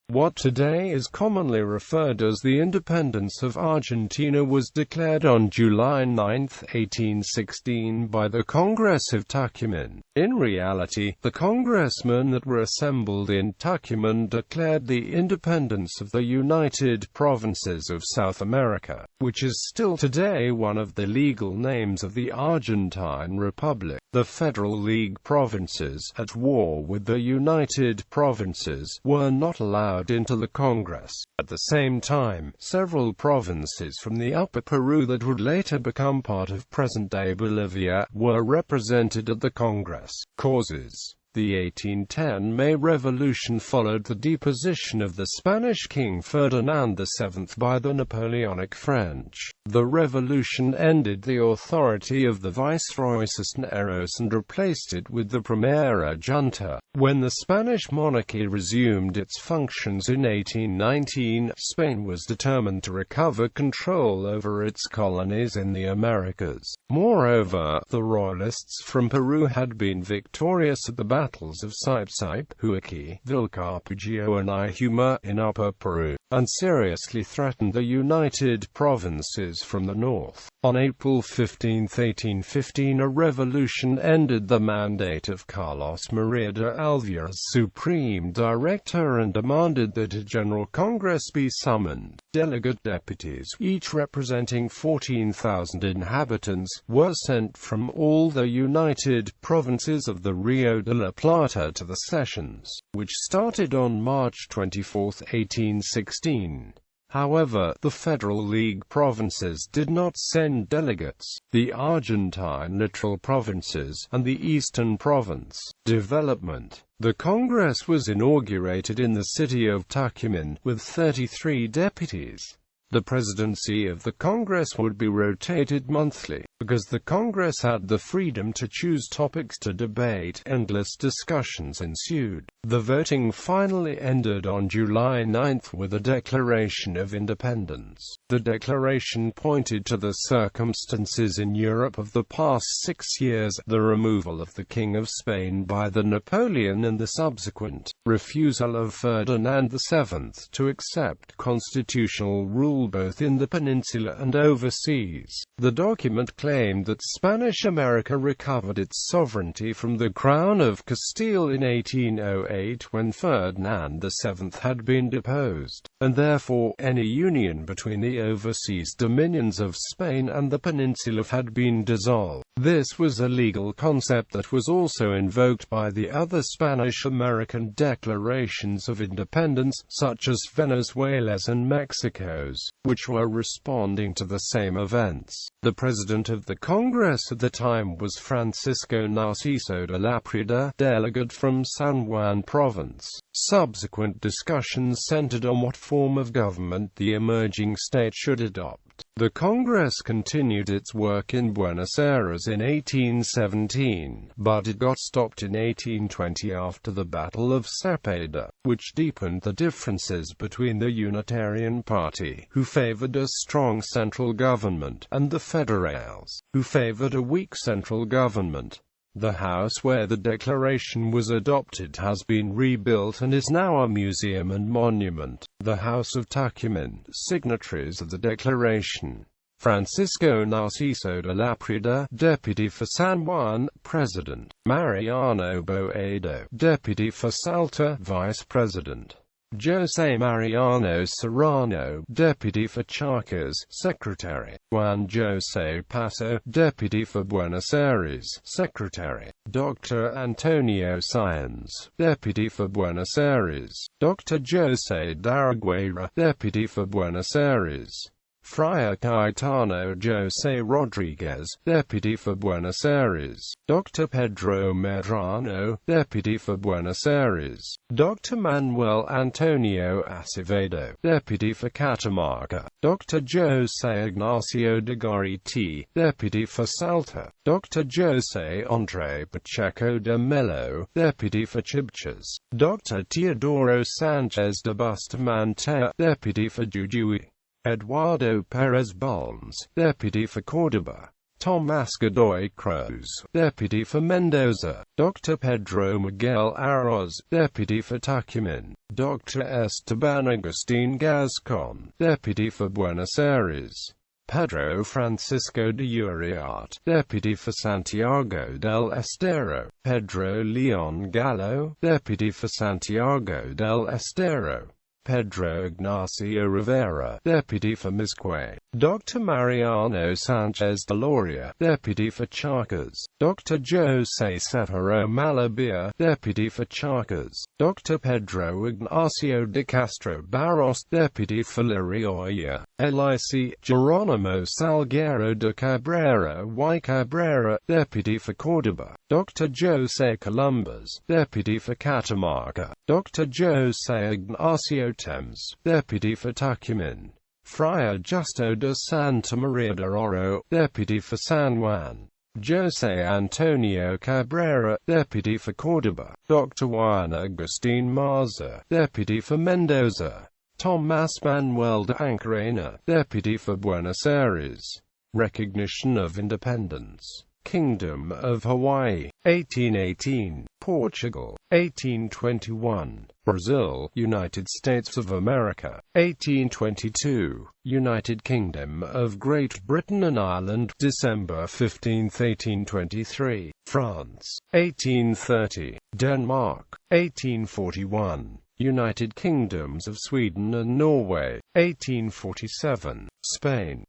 What today is commonly referred as the independence of Argentina was declared on July 9, 1816 by the Congress of Tucumán. In reality, the congressmen that were assembled in Tucumán declared the independence of the United Provinces of South America, which is still today one of the legal names of the Argentine Republic. The Federal League provinces, at war with the United Provinces, were not allowed into the Congress. At the same time, several provinces from the Upper Peru that would later become part of present-day Bolivia, were represented at the Congress. Causes: the 1810 May Revolution followed the deposition of the Spanish King Ferdinand VII by the Napoleonic French. The revolution ended the authority of the Viceroy Cisneros and replaced it with the Primera Junta. When the Spanish monarchy resumed its functions in 1819, Spain was determined to recover control over its colonies in the Americas. Moreover, the royalists from Peru had been victorious at the battles of Saipe, Huachi, Vilcapugio and Ihuma in Upper Peru, and seriously threatened the United Provinces from the north. On April 15, 1815, a revolution ended the mandate of Carlos Maria de Alva as Supreme Director and demanded that a General Congress be summoned. Delegate deputies, each representing 14,000 inhabitants, were sent from all the United Provinces of the Rio de la Plata to the sessions, which started on March 24, 1816. However, the Federal League provinces did not send delegates. The Argentine littoral provinces, and the Eastern Province. Development. The Congress was inaugurated in the city of Tucumán, with 33 deputies. The presidency of the Congress would be rotated monthly. Because the Congress had the freedom to choose topics to debate, endless discussions ensued. The voting finally ended on July 9 with a Declaration of Independence. The declaration pointed to the circumstances in Europe of the past 6 years, the removal of the King of Spain by the Napoleon and the subsequent refusal of Ferdinand VII to accept constitutional rule both in the peninsula and overseas. The document claimed that Spanish America recovered its sovereignty from the Crown of Castile in 1808 when Ferdinand VII had been deposed, and therefore any union between the overseas dominions of Spain and the peninsula had been dissolved. This was a legal concept that was also invoked by the other Spanish-American declarations of independence, such as Venezuela's and Mexico's, which were responding to the same events. The president of the Congress at the time was Francisco Narciso de Laprida, delegate from San Juan Province. Subsequent discussions centered on what form of government the emerging state should adopt. The Congress continued its work in Buenos Aires in 1817, but it got stopped in 1820 after the Battle of Cepeda, which deepened the differences between the Unitarian Party, who favored a strong central government, and the Federales, who favored a weak central government. The house where the declaration was adopted has been rebuilt and is now a museum and monument. The House of Tucumán. Signatories of the declaration: Francisco Narciso de Laprida, Deputy for San Juan, President; Mariano Boero, Deputy for Salta, Vice President; José Mariano Serrano, Deputy for Charcas, Secretary; Juan J. Paso, Deputy for Buenos Aires, Secretary; Dr. Antonio Sáenz, Deputy for Buenos Aires; Dr. José Darregueira, Deputy for Buenos Aires; Friar Caetano José Rodríguez, Deputy for Buenos Aires; Dr. Pedro Medrano, Deputy for Buenos Aires; Dr. Manuel Antonio Acevedo, Deputy for Catamarca; Dr. José Ignacio de Gorriti, Deputy for Salta; Dr. José André Pacheco de Melo, Deputy for Chibchas; Dr. Teodoro Sánchez de Bustamante, Deputy for Jujuy; Eduardo Pérez Balmes, Deputy for Córdoba; Tomás Godoy Cruz, Deputy for Mendoza. Dr. Pedro Miguel Arauz, Deputy for Tucumán. Dr. Esteban Agustín Gascon, Deputy for Buenos Aires. Pedro Francisco de Uriarte, Deputy for Santiago del Estero. Pedro León Gallo, Deputy for Santiago del Estero. Pedro Ignacio Rivera, Deputy for Mizque. Dr. Mariano Sánchez de Loria, Deputy for Charcas. Dr. José Serrano Malabia, Deputy for Charcas. Dr. Pedro Ignacio de Castro Barros, Deputy for La Rioja. Lic. Geronimo Salguero de Cabrera y Cabrera, Deputy for Córdoba. Dr. José Columbus, Deputy for Catamarca. Dr. José Ignacio Thames, Deputy for Tucumán. Friar Justo de Santa Maria de Oro, Deputy for San Juan. José Antonio Cabrera, Deputy for Córdoba. Dr. Juan Agustín Maza, Deputy for Mendoza. Tomás Manuel de Ancarena, Deputy for Buenos Aires. Recognition of independence. Kingdom of Hawaii, 1818. Portugal, 1821. Brazil, United States of America, 1822. United Kingdom of Great Britain and Ireland, December 15, 1823. France, 1830. Denmark, 1841. United Kingdoms of Sweden and Norway, 1847. Spain,